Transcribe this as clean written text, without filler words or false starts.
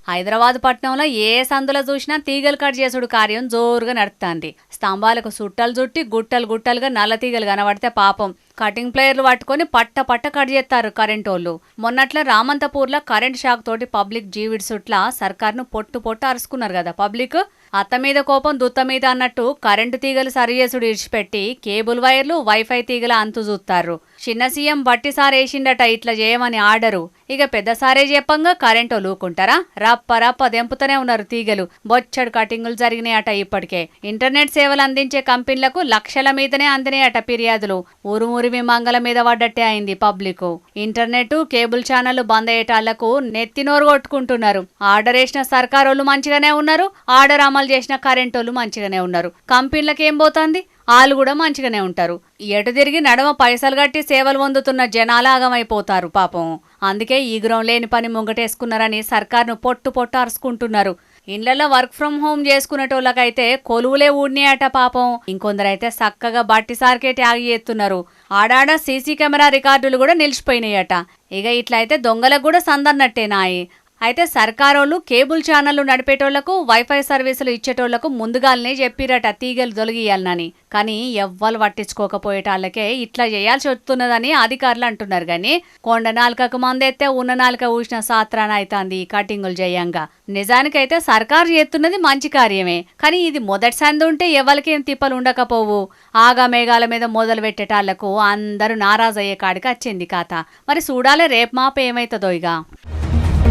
హైదరాబాద్ పట్టణంలో ఏ సందులో చూసినా తీగలు కట్ చేసుడు కార్యం జోరుగా నడుస్తుంది. స్తంభాలకు సుట్టలు చుట్టి గుట్టలు గుట్టలుగా నల్ల తీగలు కనబడితే పాపం కటింగ్ ప్లేయర్లు పట్టుకొని పట్ట కట్ చేస్తారు కరెంటోళ్ళు. మొన్నట్ల రామంతపూర్లో కరెంట్ షాక్ తోటి పబ్లిక్ జీవిడ్సుట్ల సర్కార్ను పొట్టు అరుచుకున్నారు కదా పబ్లిక్. అత్త మీద కోపం దుత్త మీద అన్నట్టు కరెంటు తీగలు సరిచేసుడు ఇడిచిపెట్టి కేబుల్ వైర్లు వైఫై తీగల అంతు చూస్తారు. చిన్న సీఎం బట్టి సార్ వేసిండట ఇట్లా చేయమని ఆర్డరు. ఇక పెద్ద సారే చెప్పంగా కరెంటు లూకుంటారా? రప్ప దెంపుతూనే ఉన్నారు తీగలు. బొచ్చడు కటింగులు జరిగినాయట. ఇప్పటికే ఇంటర్నెట్ సేవలు అందించే కంపెనీలకు లక్షల మీదనే అందినాయట ఫిర్యాదులు. ఊరుమురిమి మంగళ మీద పడ్డట్టే అయింది పబ్లిక్. ఇంటర్నెట్ కేబుల్ ఛానళ్లు బంద్ అయ్యేటాళ్లకు నెత్తినోరు కొట్టుకుంటున్నారు. ఆర్డర్ వేసిన సర్కారోళ్ళు మంచిగానే ఉన్నారు, ఆర్డర్ అమలు చేసిన కరెంటోళ్ళు మంచిగానే ఉన్నారు. కంపెనీలకు ఏం పోతుంది? వాళ్ళు కూడా మంచిగానే ఉంటారు. ఎటు తిరిగి నడమ పైసలు కట్టి సేవలు పొందుతున్న జనాలాగమైపోతారు పాపం. అందుకే ఈగురం లేని పని ముంగటేసుకున్నారని సర్కార్ను పొట్టు అరుచుకుంటున్నారు. ఇండ్లలో వర్క్ ఫ్రమ్ హోమ్ చేసుకునేటోళ్ళకైతే కొలువులే ఊడినాయట పాపం. ఇంకొందరైతే చక్కగా బట్టి సార్కే ట్యాగ్ చేస్తున్నారు. ఆడాడ సీసీ కెమెరా రికార్డులు కూడా నిలిచిపోయినాయట. ఇక ఇట్లయితే దొంగలకు కూడా సందన్నట్టేనాయి. అయితే సర్కారోళ్ళు కేబుల్ ఛానళ్లు నడిపేటోళ్లకు వైఫై సర్వీసులు ఇచ్చేటోళ్లకు ముందుగానే చెప్పిరట తీగలు తొలగియాలనని. కానీ ఎవ్వరు పట్టించుకోకపోయేటాళ్ళకే ఇట్లా చేయాల్సి వస్తున్నదని అధికారులు అంటున్నారు. గాని కొండ నాలుకకు మందెత్తే ఉన్న నాలుక ఊసిన సాత్రాన అవుతుంది కటింగులు చేయంగా. నిజానికైతే సర్కారు చేస్తున్నది మంచి కార్యమే. కానీ ఇది మొదటి సంది ఉంటే ఎవరికేం తిప్పలు ఉండకపోవు. ఆగా మేఘాల మీద మొదలు పెట్టేటాళ్లకు అందరూ నారాజయ్యే కాడికి వచ్చింది కథ. మరి చూడాలి రేపు మాప ఏమైతుందో ఇక.